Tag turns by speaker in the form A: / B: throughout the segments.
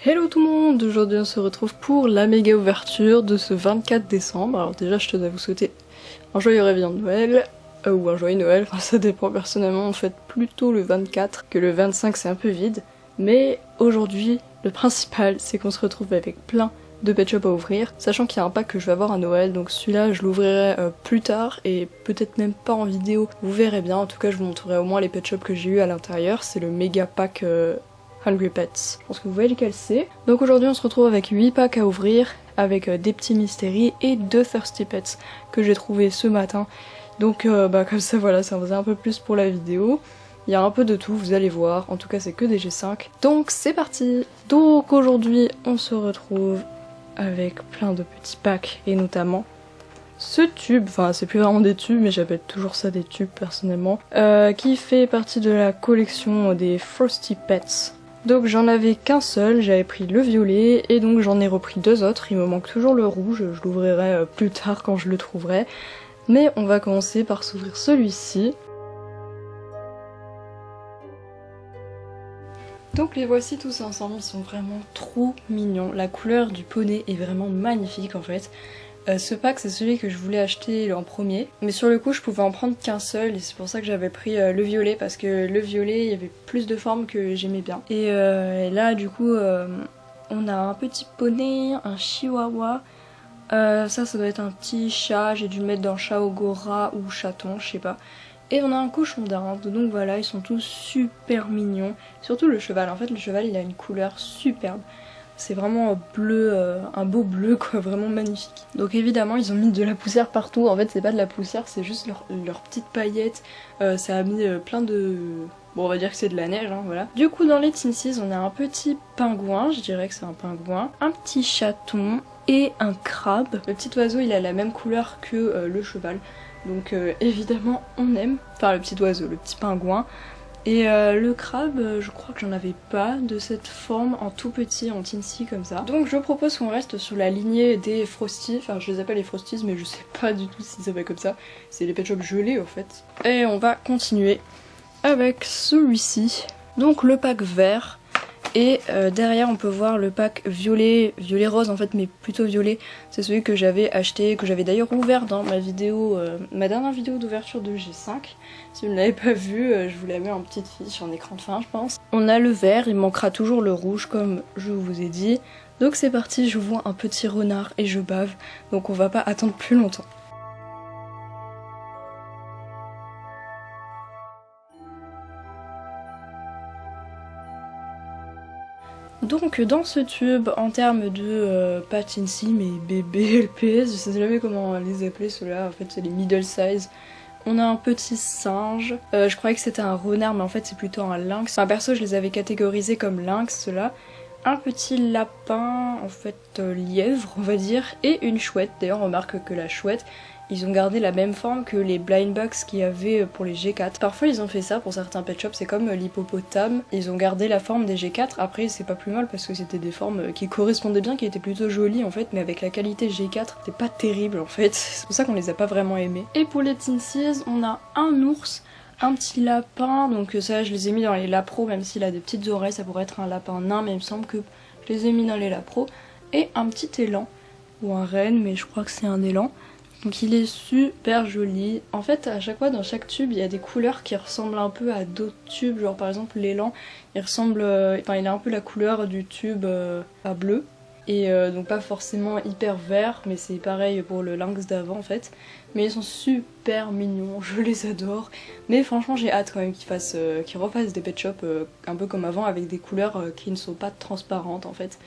A: Hello tout le monde, aujourd'hui on se retrouve pour la méga ouverture de ce 24 décembre. Alors déjà je tenais à vous souhaiter un joyeux réveillon de Noël, ou un joyeux Noël, enfin ça dépend. Personnellement on fête plutôt le 24, que le 25 c'est un peu vide. Mais aujourd'hui le principal c'est qu'on se retrouve avec plein de pet shop à ouvrir, sachant qu'il y a un pack que je vais avoir à Noël, donc celui-là je l'ouvrirai plus tard et peut-être même pas en vidéo, vous verrez bien. En tout cas je vous montrerai au moins les pet shops que j'ai eu à l'intérieur, c'est le méga pack Hungry Pets. Je pense que vous voyez lequel c'est. Donc aujourd'hui on se retrouve avec 8 packs à ouvrir, avec des petits mysteries et 2 Thirsty Pets que j'ai trouvé ce matin. Donc comme ça voilà, ça en faisait un peu plus pour la vidéo. Il y a un peu de tout, vous allez voir, en tout cas c'est que des G5. Donc c'est parti. Donc aujourd'hui on se retrouve avec plein de petits packs et notamment ce tube, enfin c'est plus vraiment des tubes mais j'appelle toujours ça des tubes personnellement, qui fait partie de la collection des Frosty Pets. Donc j'en avais qu'un seul, j'avais pris le violet et donc j'en ai repris 2 autres, il me manque toujours le rouge, je l'ouvrirai plus tard quand je le trouverai. Mais on va commencer par s'ouvrir celui-ci. Donc les voici tous ensemble, ils sont vraiment trop mignons, la couleur du poney est vraiment magnifique en fait. Ce pack c'est celui que je voulais acheter en premier, mais sur le coup je pouvais en prendre qu'un seul et c'est pour ça que j'avais pris le violet, parce que le violet il y avait plus de formes que j'aimais bien. Et là du coup on a un petit poney, un chihuahua, ça doit être un petit chat, j'ai dû le mettre dans chat ogora ou chaton, je sais pas. Et on a un cochon d'Inde, donc voilà, ils sont tous super mignons, surtout le cheval. En fait le cheval il a une couleur superbe. C'est vraiment bleu, un beau bleu quoi, vraiment magnifique. Donc évidemment ils ont mis de la poussière partout, en fait c'est pas de la poussière, c'est juste leurs petites paillettes, ça a mis plein de... Bon on va dire que c'est de la neige, hein, voilà. Du coup dans les Tinsies on a un petit pingouin, je dirais que c'est un pingouin, un petit chaton et un crabe. Le petit oiseau il a la même couleur que le cheval, donc évidemment on aime. Enfin le petit oiseau, le petit pingouin. Et le crabe, je crois que j'en avais pas de cette forme en tout petit, en teensy comme ça. Donc je propose qu'on reste sur la lignée des Frosty, enfin je les appelle les Frosties mais je sais pas du tout si ça s'appelle comme ça. C'est les pet shops gelés en fait. Et on va continuer avec celui-ci. Donc le pack vert. Et derrière on peut voir le pack violet rose en fait, mais plutôt violet. C'est celui que j'avais acheté, que j'avais d'ailleurs ouvert dans ma vidéo, ma dernière vidéo d'ouverture de G5. Si vous ne l'avez pas vu, je vous la mets en petite fiche en écran de fin je pense. On a le vert, il manquera toujours le rouge comme je vous ai dit. Donc c'est parti, je vois un petit renard et je bave, donc on va pas attendre plus longtemps. Donc dans ce tube, en termes de pas teensy mais bébé LPS, je sais jamais comment les appeler ceux-là, en fait c'est les middle size. On a un petit singe, je croyais que c'était un renard mais en fait c'est plutôt un lynx. Enfin perso je les avais catégorisés comme lynx ceux-là. Un petit lapin, en fait lièvre on va dire, et une chouette. D'ailleurs on remarque que la chouette, ils ont gardé la même forme que les blind box qu'il y avait pour les G4. Parfois ils ont fait ça pour certains pet shops, c'est comme l'hippopotame, ils ont gardé la forme des G4, après c'est pas plus mal parce que c'était des formes qui correspondaient bien, qui étaient plutôt jolies en fait, mais avec la qualité G4, c'était pas terrible en fait, c'est pour ça qu'on les a pas vraiment aimés. Et pour les Tinsies, on a un ours, un petit lapin, donc ça je les ai mis dans les lapros, même s'il a des petites oreilles, ça pourrait être un lapin nain, mais il me semble que je les ai mis dans les lapros. Et un petit élan, ou un renne, mais je crois que c'est un élan. Donc il est super joli. En fait à chaque fois dans chaque tube il y a des couleurs qui ressemblent un peu à d'autres tubes. Genre par exemple l'élan il ressemble, enfin il a un peu la couleur du tube à bleu. Et donc pas forcément hyper vert, mais c'est pareil pour le lynx d'avant en fait. Mais ils sont super mignons, je les adore. Mais franchement j'ai hâte quand même qu'ils refassent des pet shops un peu comme avant, avec des couleurs qui ne sont pas transparentes en fait.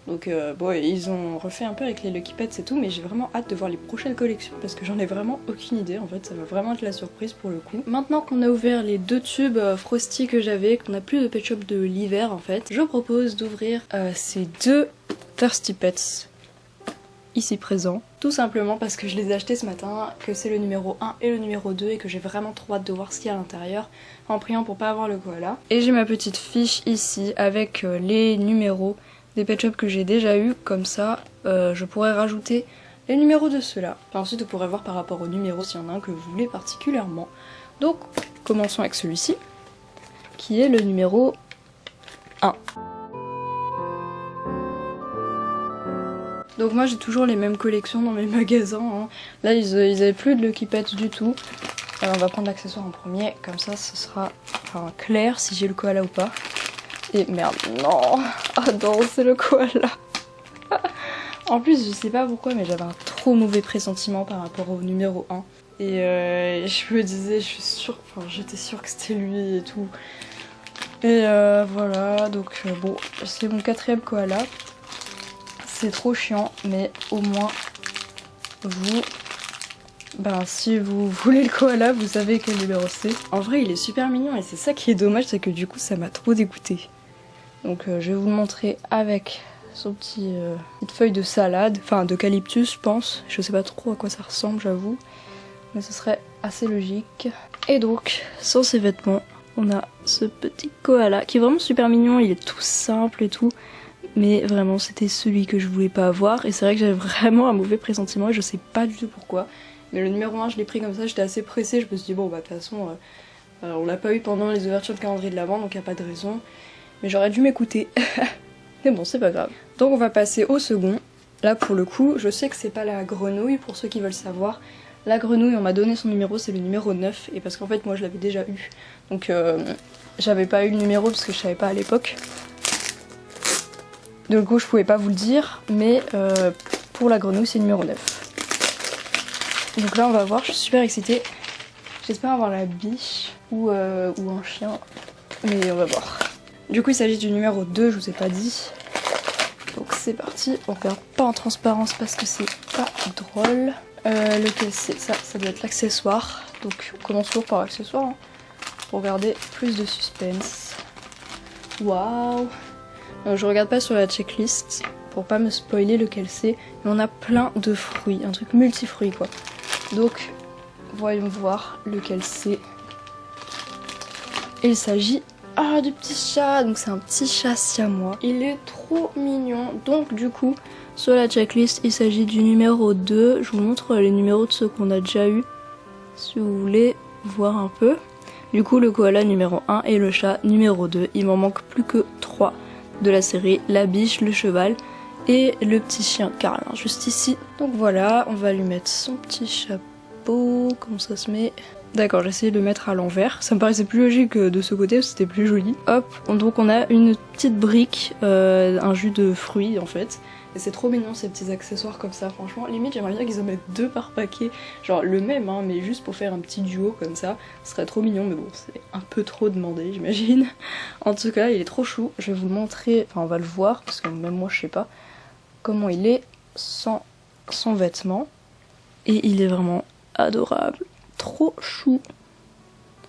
A: Donc bon, ils ont refait un peu avec les Lucky Pets et tout, mais j'ai vraiment hâte de voir les prochaines collections parce que j'en ai vraiment aucune idée en fait, ça va vraiment être la surprise pour le coup. Maintenant qu'on a ouvert les 2 tubes Frosty que j'avais, qu'on a plus de pet shop de l'hiver en fait, je propose d'ouvrir ces 2 Thirsty Pets ici présents. Tout simplement parce que je les ai achetés ce matin, que c'est le numéro 1 et le numéro 2 et que j'ai vraiment trop hâte de voir ce qu'il y a à l'intérieur, en priant pour pas avoir le koala. Et j'ai ma petite fiche ici avec les numéros des pet shops que j'ai déjà eu, comme ça je pourrais rajouter les numéros de ceux-là. Ensuite vous pourrez voir par rapport aux numéros s'il y en a un que vous voulez particulièrement. Donc commençons avec celui-ci, qui est le numéro 1. Donc moi j'ai toujours les mêmes collections dans mes magasins. Hein. Là ils avaient plus de Lucky Pets du tout. Alors on va prendre l'accessoire en premier, comme ça ce sera clair si j'ai le koala ou pas. Et merde, non. Ah non, c'est le koala. En plus je sais pas pourquoi mais j'avais un trop mauvais pressentiment par rapport au numéro 1. Et je me disais, j'étais sûre que c'était lui et tout. Et voilà, donc bon, c'est mon 4e koala. C'est trop chiant, mais au moins vous, si vous voulez le koala, vous savez quel numéro c'est. En vrai, il est super mignon et c'est ça qui est dommage, c'est que du coup, ça m'a trop dégoûté. Donc je vais vous le montrer avec son petite feuille de salade, enfin d'eucalyptus, je pense. Je sais pas trop à quoi ça ressemble, j'avoue, mais ce serait assez logique. Et donc, sans ses vêtements, on a ce petit koala qui est vraiment super mignon. Il est tout simple et tout. Mais vraiment c'était celui que je voulais pas avoir et c'est vrai que j'avais vraiment un mauvais pressentiment et je sais pas du tout pourquoi. Mais le numéro 1 je l'ai pris comme ça, j'étais assez pressée, je me suis dit bon bah de toute façon on l'a pas eu pendant les ouvertures de calendrier de l'Avent donc y a pas de raison. Mais j'aurais dû m'écouter. Mais bon c'est pas grave. Donc on va passer au second. Là pour le coup je sais que c'est pas la grenouille pour ceux qui veulent savoir. La grenouille on m'a donné son numéro, c'est le numéro 9 et parce qu'en fait moi je l'avais déjà eu. Donc j'avais pas eu le numéro parce que je savais pas à l'époque. Du coup je pouvais pas vous le dire, mais pour la grenouille c'est numéro 9. Donc là on va voir, je suis super excitée. J'espère avoir la biche ou un chien, mais on va voir. Du coup il s'agit du numéro 2, je vous ai pas dit. Donc c'est parti, on perd pas en transparence parce que c'est pas drôle. Lequel c'est ça doit être l'accessoire. Donc on commence toujours par l'accessoire hein, pour garder plus de suspense. Waouh! Je regarde pas sur la checklist pour pas me spoiler lequel c'est, mais on a plein de fruits, un truc multifruits quoi. Donc voyons voir lequel c'est. Et il s'agit du petit chat, donc c'est un petit chat siamois. Il est trop mignon, donc du coup sur la checklist il s'agit du numéro 2. Je vous montre les numéros de ceux qu'on a déjà eu si vous voulez voir un peu. Du coup le koala numéro 1 et le chat numéro 2, il m'en manque plus que 3 de la série, la biche, le cheval et le petit chien Carlin juste ici. Donc voilà, on va lui mettre son petit chapeau, comment ça se met. D'accord, j'ai essayé de le mettre à l'envers, ça me paraissait plus logique de ce côté, c'était plus joli. Hop, donc on a une petite brique, un jus de fruits en fait. Et c'est trop mignon ces petits accessoires comme ça, franchement. Limite j'aimerais bien qu'ils en mettent 2 par paquet. Genre le même hein, mais juste pour faire un petit duo comme ça. Ce serait trop mignon mais bon c'est un peu trop demandé j'imagine. En tout cas il est trop chou. Je vais vous le montrer, enfin on va le voir parce que même moi je sais pas comment il est sans son vêtement. Et il est vraiment adorable. Trop chou.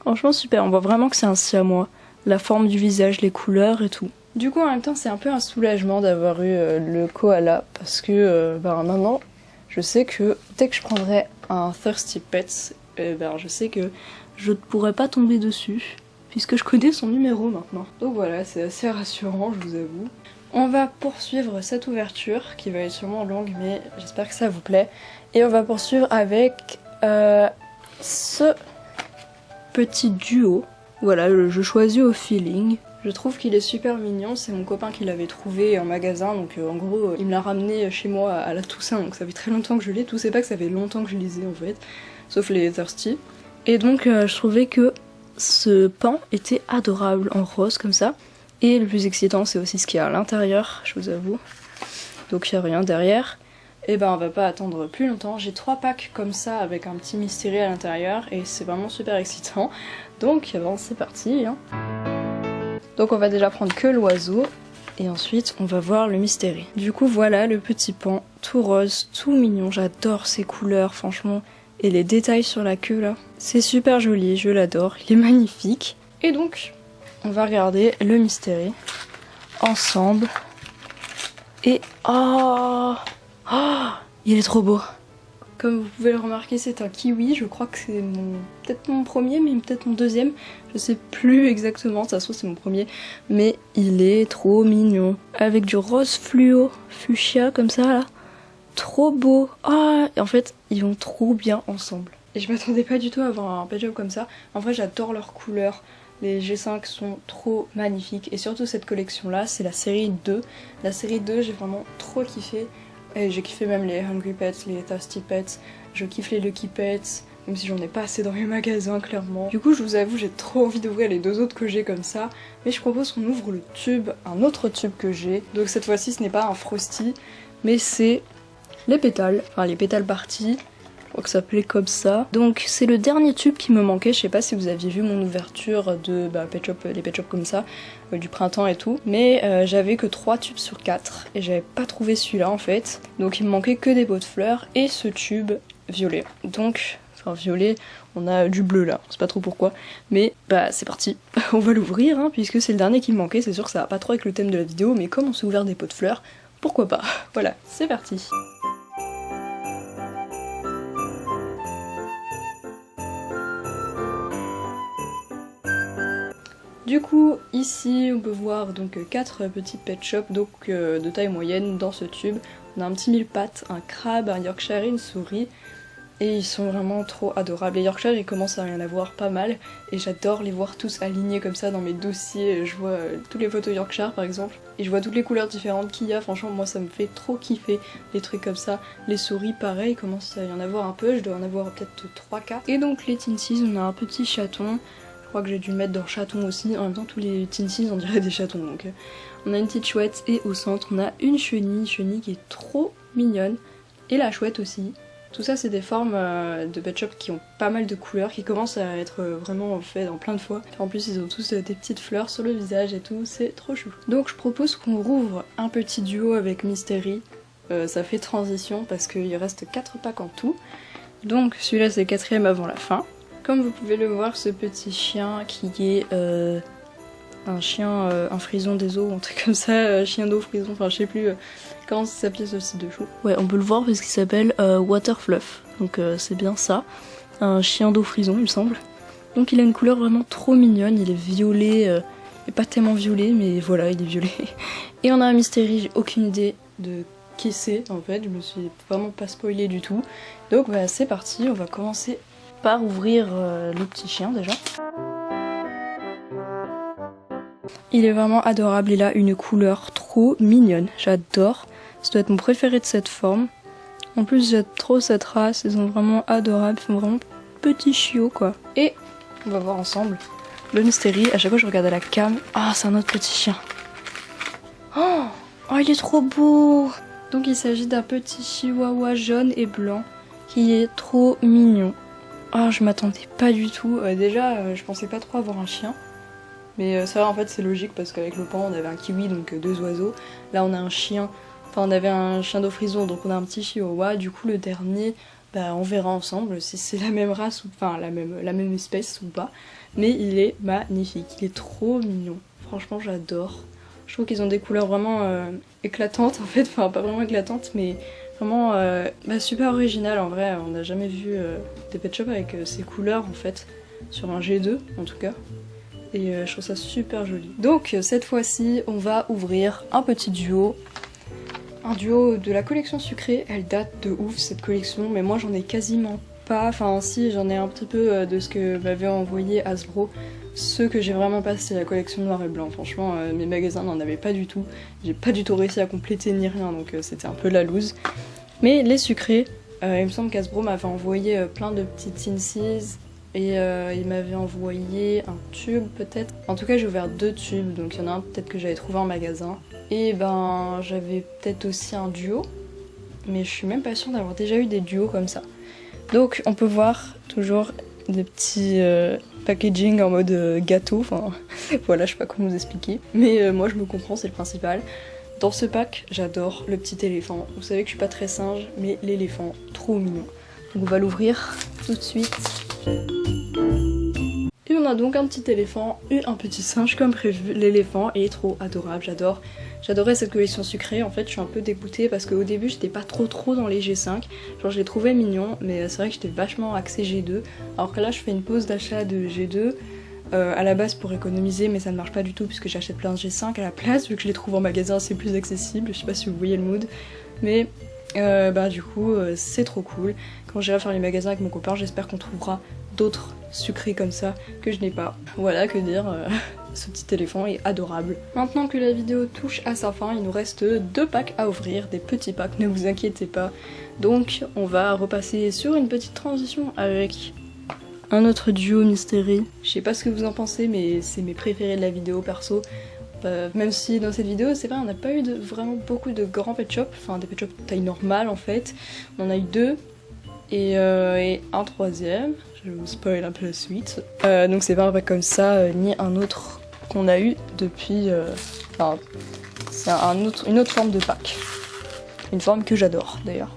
A: Franchement super, on voit vraiment que c'est un siamois. La forme du visage, les couleurs et tout. Du coup en même temps c'est un peu un soulagement d'avoir eu le koala parce que maintenant je sais que dès que je prendrai un Thirsty Pets, je sais que je ne pourrai pas tomber dessus puisque je connais son numéro maintenant. Donc voilà, c'est assez rassurant je vous avoue. On va poursuivre cette ouverture qui va être sûrement longue mais j'espère que ça vous plaît. Et on va poursuivre avec ce petit duo. Voilà, je choisis au feeling. Je trouve qu'il est super mignon, c'est mon copain qui l'avait trouvé en magasin, donc en gros il me l'a ramené chez moi à la Toussaint, donc ça fait très longtemps que je l'ai, tout c'est pas que ça fait longtemps que je les ai en fait, sauf les Thirsty. Et donc je trouvais que ce pan était adorable en rose comme ça, et le plus excitant c'est aussi ce qu'il y a à l'intérieur, je vous avoue, donc il n'y a rien derrière. Et on va pas attendre plus longtemps, j'ai 3 packs comme ça avec un petit mystérieux à l'intérieur, et c'est vraiment super excitant, donc c'est parti hein. Donc on va déjà prendre que l'oiseau et ensuite on va voir le mystérieux. Du coup voilà le petit pan tout rose, tout mignon, j'adore ces couleurs franchement. Et les détails sur la queue là, c'est super joli, je l'adore, il est magnifique. Et donc on va regarder le mystérieux ensemble. Et il est trop beau. Comme vous pouvez le remarquer, c'est un kiwi, je crois que c'est peut-être mon premier, mais peut-être mon deuxième. Je sais plus exactement, ça se trouve c'est mon premier. Mais il est trop mignon. Avec du rose fluo, fuchsia comme ça là. Trop beau. Et en fait, ils vont trop bien ensemble. Et je m'attendais pas du tout à avoir un pet job comme ça. En vrai, j'adore leurs couleurs. Les G5 sont trop magnifiques. Et surtout cette collection là, c'est la série 2. La série 2, j'ai vraiment trop kiffé. Et j'ai kiffé même les Hungry Pets, les Thirsty Pets, je kiffe les Lucky Pets, même si j'en ai pas assez dans mes magasins clairement. Du coup je vous avoue j'ai trop envie d'ouvrir les 2 autres que j'ai comme ça, mais je propose qu'on ouvre le tube, un autre tube que j'ai. Donc cette fois-ci ce n'est pas un Frosty, mais c'est les pétales, enfin les pétales parties. Je crois que ça s'appelait comme ça. Donc c'est le dernier tube qui me manquait. Je sais pas si vous aviez vu mon ouverture de Pet Shop, les Pet Shop comme ça, du printemps et tout. Mais j'avais que 3 tubes sur 4 et j'avais pas trouvé celui-là en fait. Donc il me manquait que des pots de fleurs et ce tube violet. Donc, enfin violet, on a du bleu là, on sait pas trop pourquoi. Mais bah c'est parti, on va l'ouvrir hein, puisque c'est le dernier qui me manquait. C'est sûr que ça va pas trop avec le thème de la vidéo, mais comme on s'est ouvert des pots de fleurs, pourquoi pas. Voilà, c'est parti. Du coup, ici, on peut voir donc 4 petits pet shops donc de taille moyenne dans ce tube. On a un petit mille-pattes, un crabe, un Yorkshire et une souris. Et ils sont vraiment trop adorables. Les Yorkshire, ils commencent à y en avoir pas mal. Et j'adore les voir tous alignés comme ça dans mes dossiers. Je vois toutes les photos Yorkshire par exemple. Et je vois toutes les couleurs différentes qu'il y a. Franchement, moi ça me fait trop kiffer les trucs comme ça. Les souris, pareil, il commence à y en avoir un peu. Je dois en avoir peut-être 3-4. Et donc les Tinsies, on a un petit chaton. Je crois que j'ai dû le mettre dans chaton aussi. En même temps, tous les Tinsies, on dirait des chatons. Donc on a une petite chouette et au centre, on a une chenille qui est trop mignonne. Et la chouette aussi. Tout ça c'est des formes de pet shop qui ont pas mal de couleurs, qui commencent à être vraiment faites en plein de fois. En plus ils ont tous des petites fleurs sur le visage et tout, c'est trop chou. Donc je propose qu'on rouvre un petit duo avec Mystery. Ça fait transition parce qu'il reste 4 packs en tout. Donc celui-là c'est le 4ème avant la fin. Comme vous pouvez le voir, ce petit chien qui est un chien, un frison des eaux, un truc comme ça, chien d'eau, frison, enfin je sais plus comment ça s'appelait ce style de chou. Ouais, on peut le voir parce qu'il s'appelle Water Fluff, donc c'est bien ça, un chien d'eau frison il me semble. Donc il a une couleur vraiment trop mignonne, il est violet, et pas tellement violet, mais voilà, il est violet. Et on a un Mystery, j'ai aucune idée de qui c'est en fait, je me suis vraiment pas spoilée du tout. Donc bah, c'est parti, on va commencer par ouvrir le petit chien déjà. Il est vraiment adorable, il a une couleur trop mignonne, j'adore. Ça doit être mon préféré de cette forme. En plus j'aime trop cette race, ils sont vraiment adorables, ils sont vraiment petits chiots quoi. Et on va voir ensemble le Mystery, à chaque fois je regarde à la cam. Ah c'est un autre petit chien. Oh il est trop beau. Donc il s'agit d'un petit chihuahua jaune et blanc qui est trop mignon. Ah je m'attendais pas du tout, déjà je pensais pas trop avoir un chien. Mais ça en fait c'est logique parce qu'avec le pan on avait un kiwi donc 2 oiseaux. Là on a un chien, enfin on avait un chien d'eau frison donc on a un petit chihuahua. Du coup le dernier, bah on verra ensemble si c'est la même race ou enfin la même espèce ou pas. Mais il est magnifique, il est trop mignon. Franchement j'adore. Je trouve qu'ils ont des couleurs vraiment éclatantes en fait, enfin pas vraiment éclatantes mais vraiment super originales en vrai. On n'a jamais vu des pet shops avec ces couleurs en fait, sur un G2 en tout cas. Et je trouve ça super joli. Donc cette fois-ci on va ouvrir un petit duo. Un duo de la collection sucrée, elle date de ouf cette collection, mais moi j'en ai quasiment pas. Enfin si, j'en ai un petit peu de ce que m'avait envoyé Hasbro. Ceux que j'ai vraiment pas c'est la collection noir et blanc. Franchement mes magasins n'en avaient pas du tout. J'ai pas du tout réussi à compléter ni rien donc c'était un peu la loose. Mais les sucrés, il me semble qu'Hasbro m'avait envoyé plein de petites Tinsies. Et il m'avait envoyé un tube peut-être. En tout cas j'ai ouvert 2 tubes, donc il y en a un peut-être que j'avais trouvé en magasin. Et ben j'avais peut-être aussi un duo, mais je suis même pas sûre d'avoir déjà eu des duos comme ça. Donc on peut voir toujours des petits packaging en mode gâteau, enfin voilà je sais pas comment vous expliquer. Mais moi je me comprends, c'est le principal. Dans ce pack j'adore le petit éléphant. Vous savez que je suis pas très singe, mais l'éléphant, trop mignon. Donc on va l'ouvrir tout de suite. Et on a donc un petit éléphant et un petit singe comme prévu. L'éléphant est trop adorable, j'adore. J'adorais cette collection sucrée, en fait je suis un peu dégoûtée parce qu'au début j'étais pas trop dans les G5. Genre je les trouvais mignons, mais c'est vrai que j'étais vachement axée G2. Alors que là je fais une pause d'achat de G2 à la base pour économiser, mais ça ne marche pas du tout puisque j'achète plein de G5 à la place, vu que je les trouve en magasin c'est plus accessible. Je sais pas si vous voyez le mood, mais du coup c'est trop cool. Quand j'irai faire les magasins avec mon copain, j'espère qu'on trouvera d'autres sucrés comme ça que je n'ai pas. Voilà, que dire, ce petit éléphant est adorable. Maintenant que la vidéo touche à sa fin, il nous reste 2 packs à ouvrir, des petits packs, ne vous inquiétez pas. Donc on va repasser sur une petite transition avec un autre duo Mystery. Je sais pas ce que vous en pensez, mais c'est mes préférés de la vidéo perso. Même si dans cette vidéo, c'est vrai, on n'a pas eu vraiment beaucoup de grands pet shops, enfin des pet shops taille normale en fait. On en a eu 2 et un troisième. Je vais vous spoil un peu la suite. Donc c'est pas un pack comme ça, ni un autre qu'on a eu depuis. Enfin, c'est une autre forme de pack. Une forme que j'adore d'ailleurs.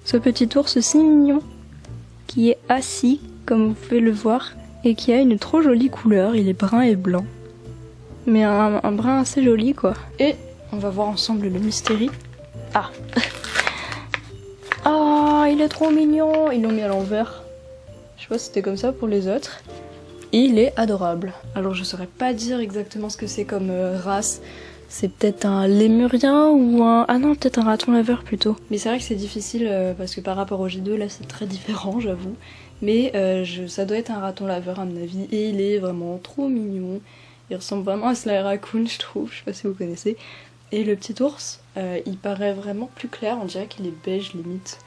A: Ce petit ours si mignon qui est assis, comme vous pouvez le voir, et qui a une trop jolie couleur, il est brun et blanc. Mais un brun assez joli quoi. Et on va voir ensemble le Mystery. Ah oh, il est trop mignon. Ils l'ont mis à l'envers. Je sais pas si c'était comme ça pour les autres. Il est adorable. Alors je saurais pas dire exactement ce que c'est comme race. C'est peut-être un lémurien ou un... Ah non, peut-être un raton laveur plutôt. Mais c'est vrai que c'est difficile parce que par rapport au G2, là c'est très différent, j'avoue. Mais ça doit être un raton laveur à mon avis. Et il est vraiment trop mignon. Il ressemble vraiment à Sly Raccoon, je trouve. Je sais pas si vous connaissez. Et le petit ours, il paraît vraiment plus clair. On dirait qu'il est beige limite.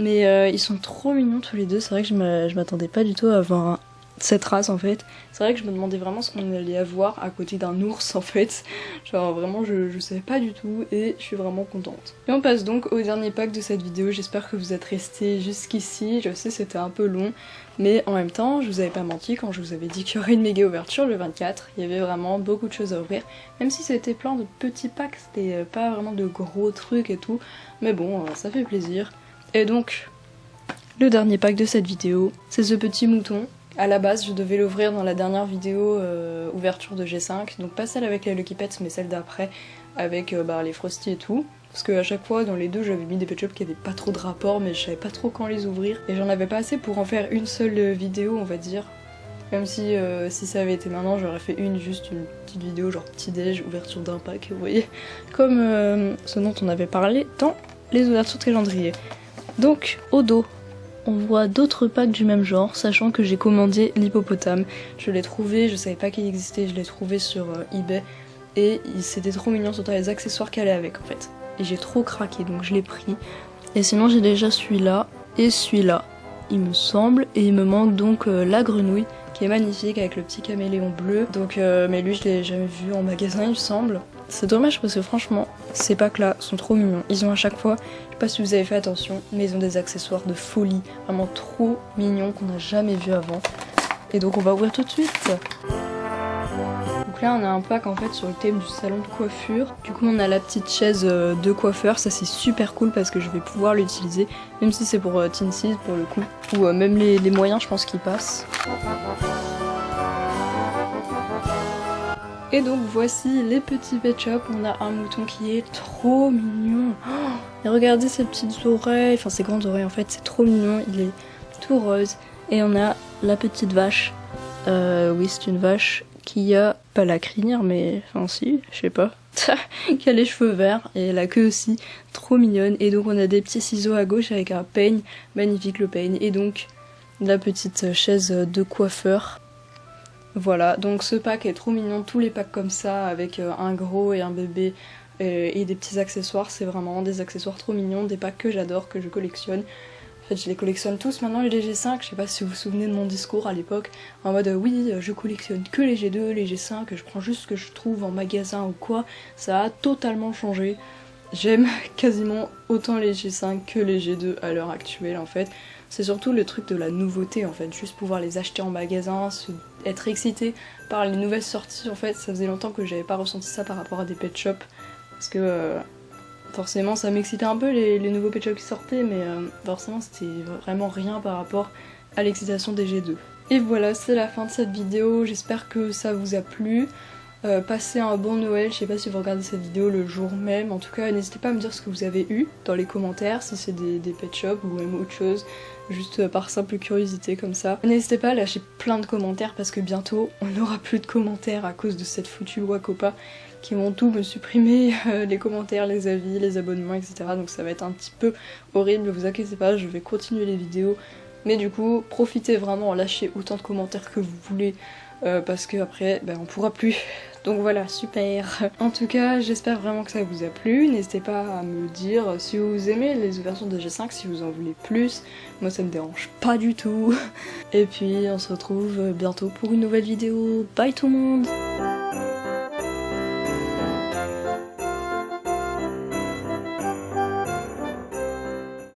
A: Mais ils sont trop mignons tous les deux. C'est vrai que je m'attendais pas du tout à avoir cette race en fait. C'est vrai que je me demandais vraiment ce qu'on allait avoir à côté d'un ours en fait. Genre vraiment je savais pas du tout et je suis vraiment contente. Et on passe donc au dernier pack de cette vidéo. J'espère que vous êtes restés jusqu'ici. Je sais c'était un peu long mais en même temps je vous avais pas menti quand je vous avais dit qu'il y aurait une méga ouverture le 24. Il y avait vraiment beaucoup de choses à ouvrir. Même si c'était plein de petits packs, c'était pas vraiment de gros trucs et tout. Mais bon ça fait plaisir. Et donc le dernier pack de cette vidéo c'est ce petit mouton. À la base, je devais l'ouvrir dans la dernière vidéo ouverture de G5, donc pas celle avec les Lucky Pets, mais celle d'après avec les Frosty et tout. Parce qu'à chaque fois, dans les deux, j'avais mis des pet shops qui avaient pas trop de rapport, mais je savais pas trop quand les ouvrir. Et j'en avais pas assez pour en faire une seule vidéo, on va dire. Même si ça avait été maintenant, j'aurais fait juste une petite vidéo genre petit déj, ouverture d'un pack, vous voyez. Comme ce dont on avait parlé dans les ouvertures de calendrier. Donc, au dos. On voit d'autres packs du même genre, sachant que j'ai commandé l'hippopotame. Je l'ai trouvé, je savais pas qu'il existait, je l'ai trouvé sur eBay. Et c'était trop mignon, surtout les accessoires qu'elle allait avec en fait. Et j'ai trop craqué, donc je l'ai pris. Et sinon j'ai déjà celui-là et celui-là, il me semble. Et il me manque donc la grenouille, qui est magnifique avec le petit caméléon bleu. Donc, mais lui je l'ai jamais vu en magasin il me semble. C'est dommage parce que franchement, ces packs là sont trop mignons. Ils ont à chaque fois, je sais pas si vous avez fait attention, mais ils ont des accessoires de folie, vraiment trop mignons qu'on n'a jamais vu avant. Et donc on va ouvrir tout de suite. Donc là on a un pack en fait sur le thème du salon de coiffure. Du coup on a la petite chaise de coiffeur, ça c'est super cool parce que je vais pouvoir l'utiliser, même si c'est pour Teensy pour le coup, ou même les moyens je pense qu'ils passent. Et donc voici les petits pet shops, on a un mouton qui est trop mignon. Oh, et regardez ses petites oreilles, enfin ses grandes oreilles en fait, c'est trop mignon, il est tout rose. Et on a la petite vache, oui c'est une vache qui a, pas la crinière mais, enfin si, je sais pas, qui a les cheveux verts et la queue aussi, trop mignonne. Et donc on a des petits ciseaux à gauche avec un peigne, magnifique le peigne, et donc la petite chaise de coiffeur. Voilà, donc ce pack est trop mignon, tous les packs comme ça, avec un gros et un bébé et des petits accessoires, c'est vraiment des accessoires trop mignons, des packs que j'adore, que je collectionne. En fait, je les collectionne tous maintenant, les G5, je sais pas si vous vous souvenez de mon discours à l'époque, en mode oui, je collectionne que les G2, les G5, je prends juste ce que je trouve en magasin ou quoi, ça a totalement changé. J'aime quasiment autant les G5 que les G2 à l'heure actuelle en fait. C'est surtout le truc de la nouveauté en fait, juste pouvoir les acheter en magasin, être excité par les nouvelles sorties en fait. Ça faisait longtemps que j'avais pas ressenti ça par rapport à des pet shops, parce que forcément ça m'excitait un peu les nouveaux pet shops qui sortaient, mais forcément c'était vraiment rien par rapport à l'excitation des G2. Et voilà, c'est la fin de cette vidéo, j'espère que ça vous a plu. Passez un bon Noël, je sais pas si vous regardez cette vidéo le jour même, en tout cas n'hésitez pas à me dire ce que vous avez eu dans les commentaires, si c'est des pet shops ou même autre chose. juste par simple curiosité comme ça. N'hésitez pas à lâcher plein de commentaires parce que bientôt on n'aura plus de commentaires à cause de cette foutue loi COPPA qui vont tout me supprimer, les commentaires, les avis, les abonnements, etc. Donc ça va être un petit peu horrible, vous inquiétez pas, je vais continuer les vidéos. Mais du coup, profitez vraiment, lâchez autant de commentaires que vous voulez parce que après, on pourra plus. Donc voilà, super. En tout cas, j'espère vraiment que ça vous a plu. N'hésitez pas à me dire si vous aimez les ouvertures de G5, si vous en voulez plus. Moi, ça me dérange pas du tout. Et puis, on se retrouve bientôt pour une nouvelle vidéo. Bye tout le monde!